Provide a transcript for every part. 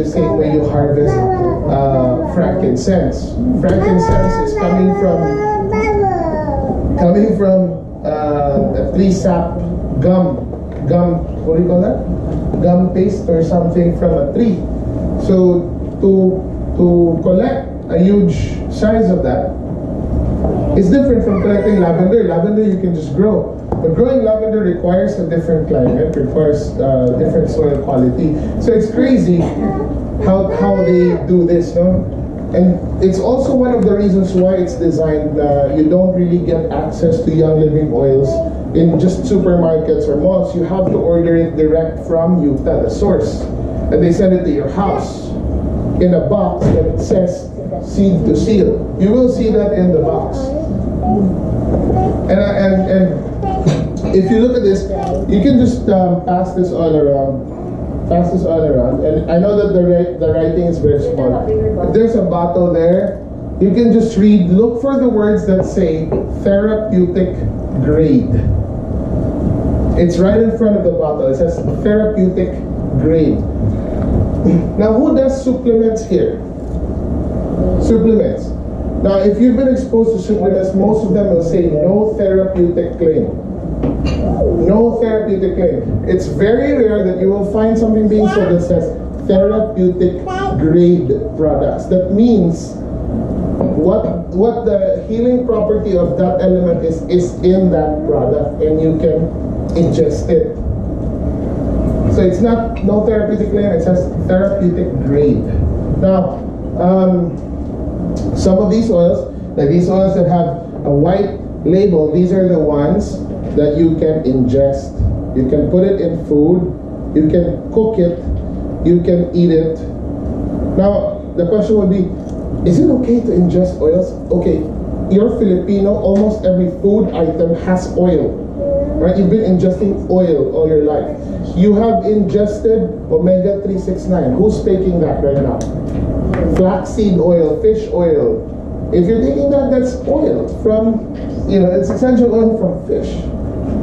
the same way you harvest frankincense. Frankincense is coming from a tree sap gum. What do you call that? Gum paste or something from a tree. So to collect a huge size of that, it's different from collecting lavender. Lavender you can just grow. But growing lavender requires a different climate, requires different soil quality. So it's crazy how they do this, no? And it's also one of the reasons why it's designed. You don't really get access to Young Living oils in just supermarkets or malls. You have to order it direct from Utah, the source. And they send it to your house in a box that says seed to seal. You will see that in the box. And if you look at this, you can just pass this all around. And I know that the writing is very small. If there's a bottle there, you can just read, look for the words that say therapeutic grade. It's right in front of the bottle. It says therapeutic grade. Now, who does supplements here? Supplements. Now, if you've been exposed to supplements, most of them will say no therapeutic claim. No therapeutic claim. It's very rare that you will find something being sold that says therapeutic grade products. That means what the healing property of that element is in that product, and you can ingest it. So it's not no therapeutic claim, it says therapeutic grade. Now, some of these oils, like these oils that have a white label, these are the ones that you can ingest. You can put it in food, you can cook it, you can eat it. Now, the question would be, is it okay to ingest oils? Okay, you're Filipino, almost every food item has oil. Right? You've been ingesting oil all your life. You have ingested omega-369. Who's taking that right now? Flaxseed oil, fish oil. If you're taking that, that's oil from, it's essential oil from fish.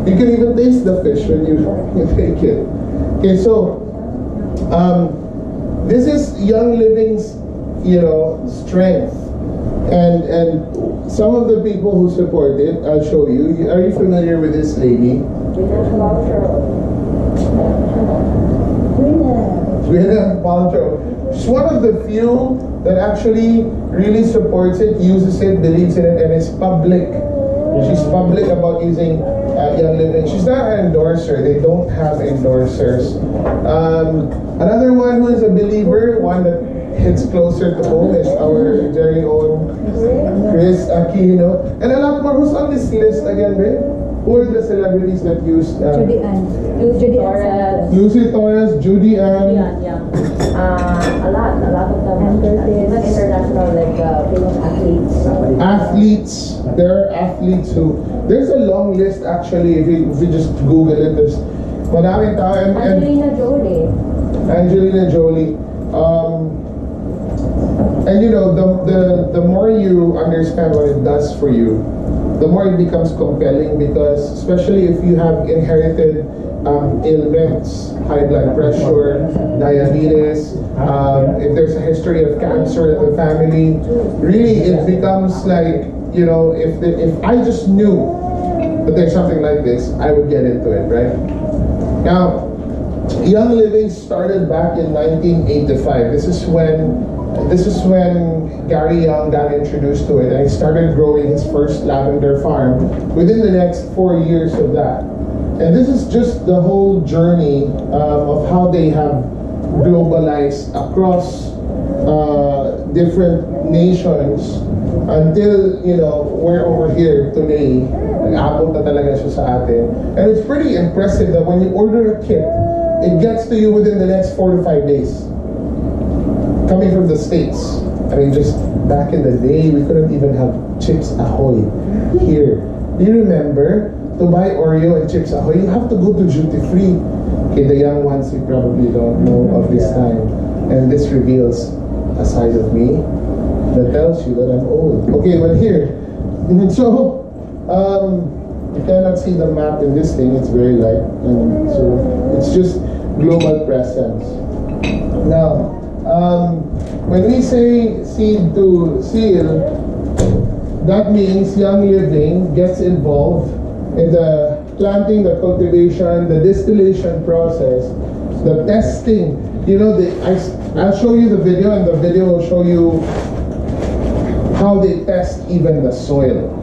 You can even taste the fish when you take it. Okay, so this is Young Living's, strength. And some of the people who support it, I'll show you. Are you familiar with this lady? Gwyneth Paltrow. She's one of the few that actually really supports it, uses it, believes in it, and is public. She's public about using Young Living. She's not an endorser. They don't have endorsers. Another one who is a believer, one that hits closer to home, is our very own Chris Aquino. And a lot more. Who's on this list again, Ray? Who are the celebrities that used Judy Ann. Lucy Torres, Judy Ann. A lot of them. Even international, famous athletes. Athletes. There are athletes who. There's a long list actually. If you just Google it, there's madaming tao. Angelina Jolie. Angelina Jolie. And the more you understand what it does for you, the more it becomes compelling, because especially if you have inherited ailments, high blood pressure, diabetes, if there's a history of cancer in the family, really it becomes like, if I just knew that there's something like this, I would get into it, right? Now, Young Living started back in 1985. This is when Gary Young got introduced to it, and he started growing his first lavender farm within the next 4 years of that. And this is just the whole journey of how they have globalized across different nations until, we're over here today. Nag-abot na talaga siya sa atin. And it's pretty impressive that when you order a kit, it gets to you within the next 4 to 5 days. Coming from the States. I mean, just back in the day, we couldn't even have Chips Ahoy here. Do you remember? To buy Oreo and Chips Ahoy, you have to go to duty free. Okay, the young ones, you probably don't know of this time. And this reveals a side of me that tells you that I'm old. Okay, well here. So, you cannot see the map in this thing, it's very light. And so, it's just global presence. Now, When we say seed to seal, that means Young Living gets involved in the planting, the cultivation, the distillation process, the testing. You know, I'll show you the video, and the video will show you how they test even the soil.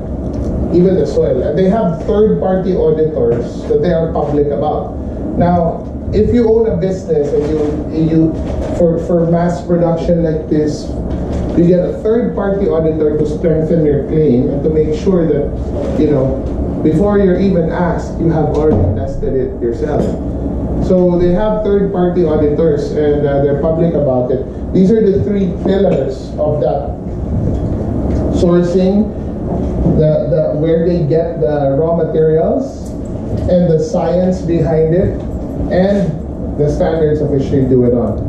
And they have third-party auditors that they are public about. Now, if you own a business and you for mass production like this, you get a third-party auditor to strengthen your claim and to make sure that, you know, before you're even asked, you have already tested it yourself. So they have third-party auditors, and they're public about it. These are the three pillars of that: sourcing, the where they get the raw materials, and the science behind it, and the standards of which they do it on.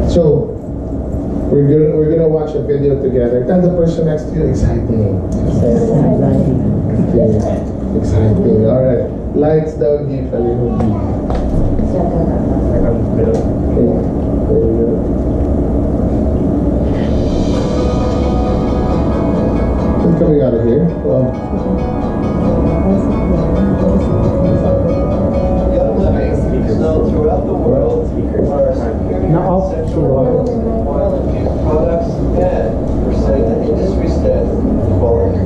So we're gonna watch a video together. Tell the person next to you, exciting. Exciting. All right. Lights down, give a little bit. What's coming out of here? Well, Young Living is known throughout the world for our superior essential oils, oil infused products, and for setting the industry standard for quality.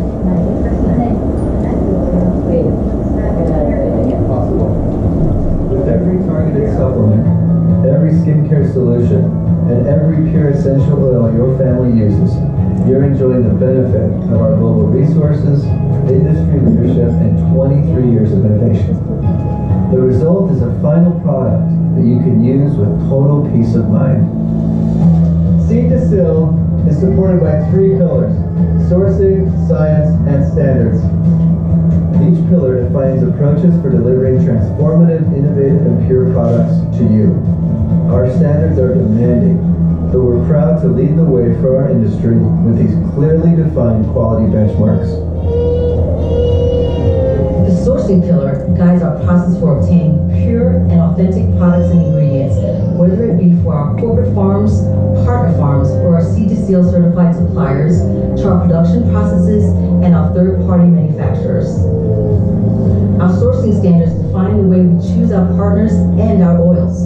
With every targeted supplement, every skincare solution, and every pure essential oil your family uses, you're enjoying the benefit of our global resources, industry leadership, and 23 years of innovation. The result is a final product that you can use with total peace of mind. Seed to Seal is supported by 3 pillars: sourcing, science, and standards. Each pillar defines approaches for delivering transformative, innovative, and pure products to you. Our standards are demanding, but we're proud to lead the way for our industry with these clearly defined quality benchmarks. The sourcing pillar guides our process for obtaining pure and authentic products and ingredients, whether it be for our corporate farms, partner farms, or our Seed to Seal certified suppliers, to our production processes and our third-party manufacturers. Our sourcing standards define the way we choose our partners and our oils.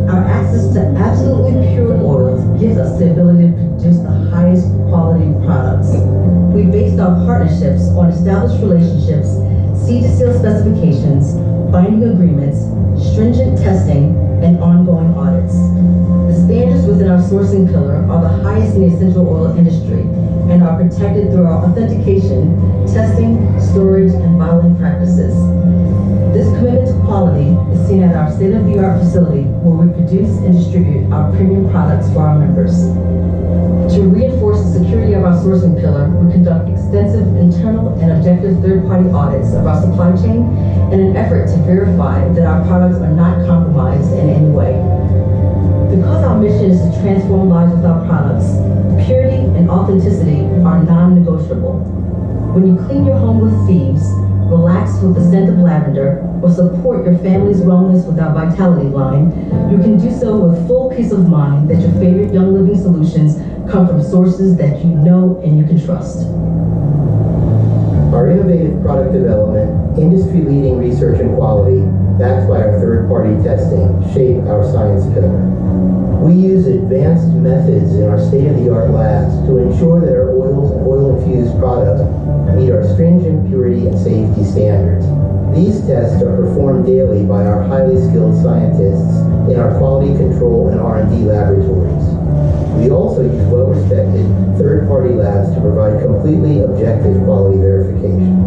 Our access to absolutely pure oils gives us the ability to produce the highest quality products. We based our partnerships on established relationships, Seed to Seal specifications, binding agreements, stringent testing, and ongoing audits. The standards within our sourcing pillar are the highest in the essential oil industry and are protected through our authentication, testing, storage, and bottling practices. This commitment to quality is seen at our state-of-the-art facility where we produce and distribute our premium products for our members. To reinforce the security of our sourcing pillar, we conduct extensive internal and objective third-party audits of our supply chain in an effort to verify that our products are not compromised in any way. Because our mission is to transform lives with our products, purity and authenticity are non-negotiable. When you clean your home with Thieves, relax with the scent of lavender, or support your family's wellness with our Vitality line, you can do so with full peace of mind that your favorite Young Living solutions come from sources that you know and you can trust. Our innovative product development, industry-leading research and quality, backed by our third-party testing, shape our science pillar. We use advanced methods in our state-of-the-art labs to ensure that our oils and oil-infused products meet our stringent purity and safety standards. These tests are performed daily by our highly skilled scientists in our quality control and R&D laboratories. We also use well-respected third-party labs to provide completely objective quality verification.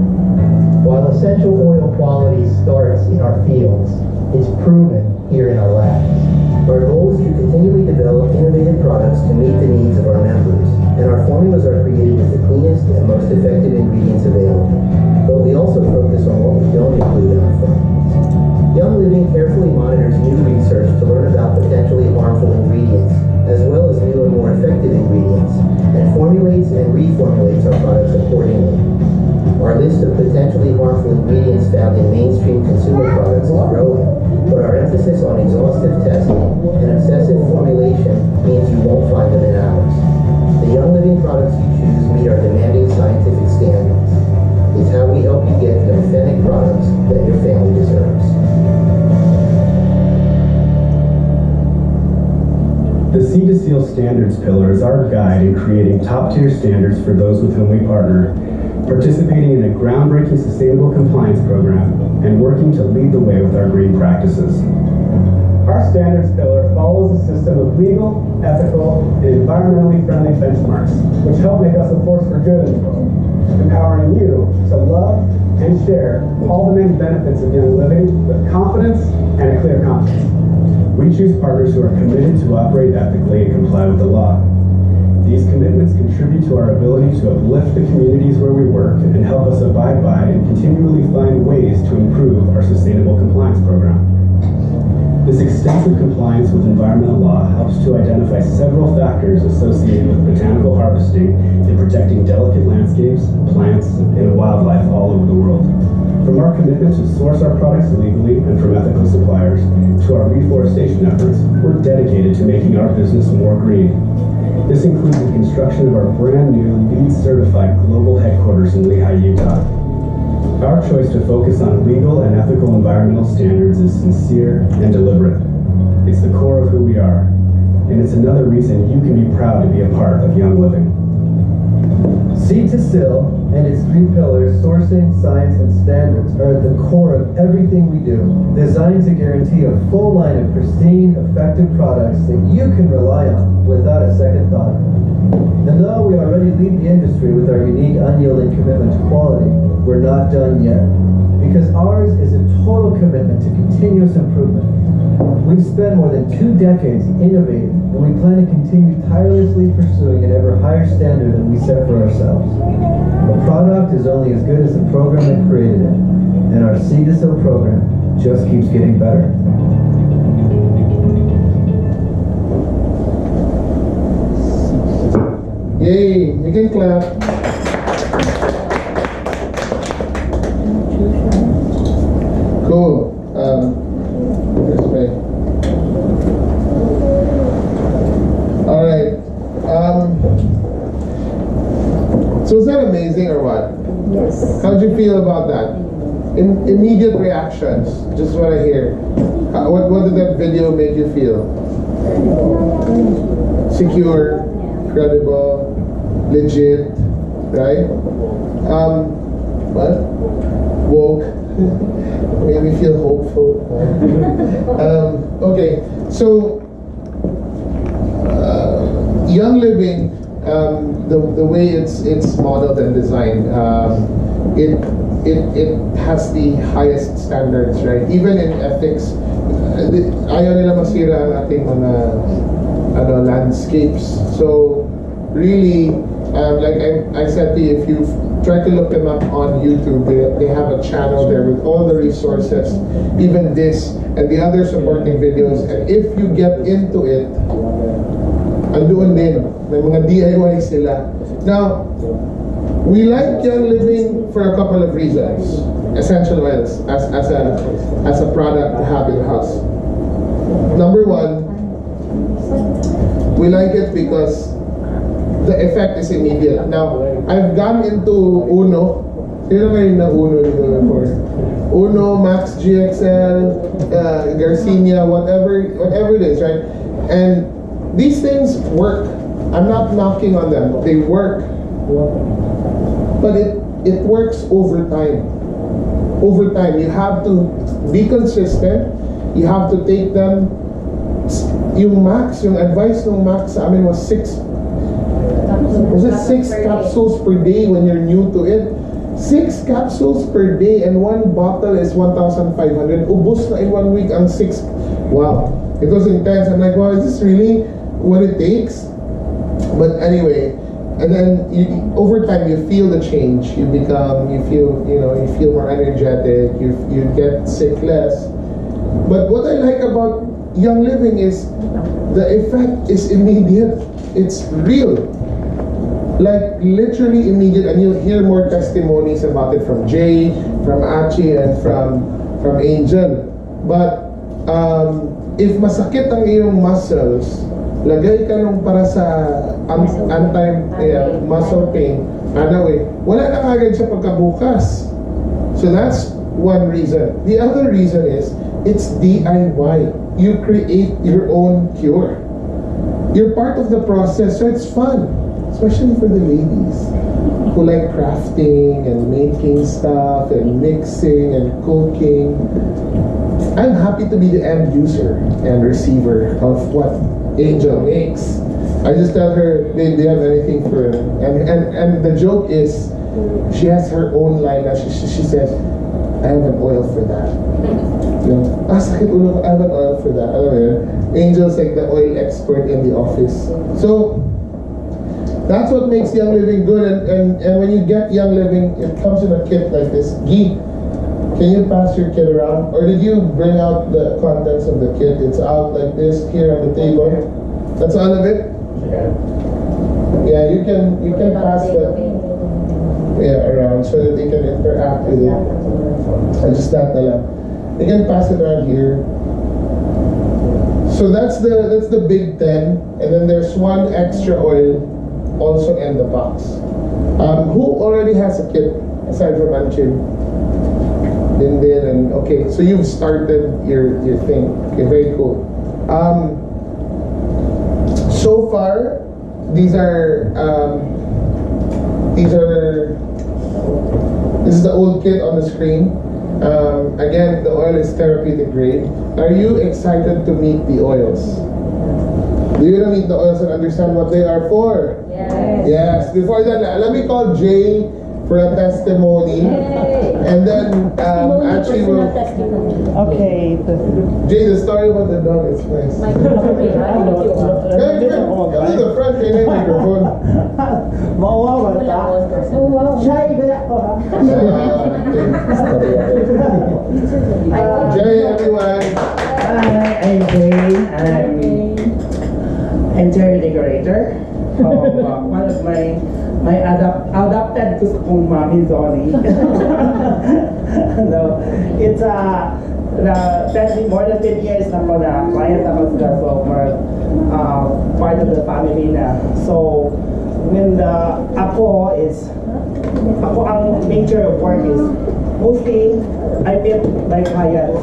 While essential oil quality starts in our fields, it's proven here in our labs. Our goal is to continually develop innovative products to meet the needs of our members, and our formulas are created with the cleanest and most effective ingredients available. But we also focus on what we don't include in our formulas. Young Living carefully monitors new research to learn about potentially harmful ingredients, as well as new and more effective ingredients, and formulates and reformulates our products accordingly. Our list of potentially harmful ingredients found in mainstream consumer products is growing, but our emphasis on exhaustive testing and obsessive formulation The Seed to Seal Standards pillar is our guide in creating top-tier standards for those with whom we partner, participating in a groundbreaking sustainable compliance program, and working to lead the way with our green practices. Our standards pillar follows a system of legal, ethical, and environmentally friendly benchmarks, which help make us a force for good in the world, empowering you to love and share all the many benefits of young living with confidence and a clear conscience. We choose partners who are committed to operate ethically and comply with the law. These commitments contribute to our ability to uplift the communities where we work and help us abide by and continually find ways to improve our sustainable compliance program. This extensive compliance with environmental law helps to identify several factors associated with botanical harvesting and protecting delicate landscapes, plants, and wildlife all over the world. From our commitment to source our products legally and from ethical suppliers to our reforestation efforts, we're dedicated to making our business more green. This includes the construction of our brand new LEED certified global headquarters in Lehi, Utah. Our choice to focus on legal and ethical environmental standards is sincere and deliberate. It's the core of who we are, and it's another reason you can be proud to be a part of Young Living. Seed to Seal and its three pillars, sourcing, science, and standards, are at the core of everything we do, designed to guarantee a full line of pristine, effective products that you can rely on without a second thought. And though we already lead the industry with our unique, unyielding commitment to quality, we're not done yet, because ours is a total commitment to continuous improvement. We've spent more than 2 decades innovating, and we plan to continue tirelessly pursuing an ever higher standard than we set for ourselves. A product is only as good as the program that created it, and our Seed to Seal program just keeps getting better. Yay, you can clap. Cool. This way. All right. So is that amazing or what? Yes. How'd you feel about that? Immediate reactions. Just what I hear. What did that video make you feel? Secure, credible, legit, right? What? Woke. Made me feel hopeful. Okay, so Young Living, the way it's modeled and designed, it has the highest standards, right? Even in ethics, ayaw nila masira ang ating mga landscapes. So really, like I said to you, if you try to look them up on YouTube, they have a channel there with all the resources, even this and the other supporting videos. And if you get into it, andoon din, may mga DIY sila. Now, we like Young Living for a couple of reasons. Essential oils as a product to have in the house. Number one, we like it because the effect is immediate. Now, I've gone into Uno. Sino ngayon na Uno dito before? Uno, Max GXL, Garcinia, whatever it is, right? And these things work. I'm not knocking on them. They work. But it works over time. Over time, you have to be consistent. You have to take them. Yung advice ng Max sa amin was 6 capsules per day when you're new to it. 6 capsules per day, and 1 bottle is 1,500. Ubus na in 1 week ang 6. Wow, it was intense. I'm like, wow, is this really what it takes? But anyway, and then over time you feel the change. You feel more energetic. You get sick less. But what I like about Young Living is the effect is immediate. It's real. Like literally immediate, and you'll hear more testimonies about it from Jay, from Achi, and from Angel. But if masakit ang iyong muscles, lagay ka nung para sa muscle pain, wala na kagad siya pagkabukas. So that's one reason. The other reason is it's DIY. You create your own cure. you're part of the process, so it's fun, especially for the ladies who like crafting and making stuff and mixing and cooking. I'm happy to be the end user and receiver of what Angel makes. I just tell her, babe, do you have anything for her? And the joke is, she has her own line. She says, I have an oil for that. You know, sakit ulo ko, I have an oil for that. Alam mo yun? Angel's like the oil expert in the office. So, that's what makes Young Living good. And when you get Young Living, it comes in a kit like this. Guy, can you pass your kit around? Or did you bring out the contents of the kit? It's out like this here on the table. That's all of it? Yeah, you can pass that around so that they can interact with it. Just that na lang. They can pass it around here. So that's the big 10, and then there's one extra oil also in the box. Who already has a kit aside from Anchin? Din and okay, so you've started your thing. Okay, very cool. So far, this is the old kit on the screen. Again, the oil is therapeutic grade. Are you excited to meet the oils? Do you want to meet the oils and understand what they are for? Yes. Yes. Before that, let me call Jay for a testimony. Yay. And then actually we'll... Okay. Jay, the story about the dog is nice. Come to the front, can you microphone? Jay, everyone. Hi, I'm Jay. I'm interior decorator of one of my adopted to kong mami Zoni. No, it's more than 10 years na ko na client ako sila, so we're part of the family na. So when ako ang nature of work is mostly I build by clients.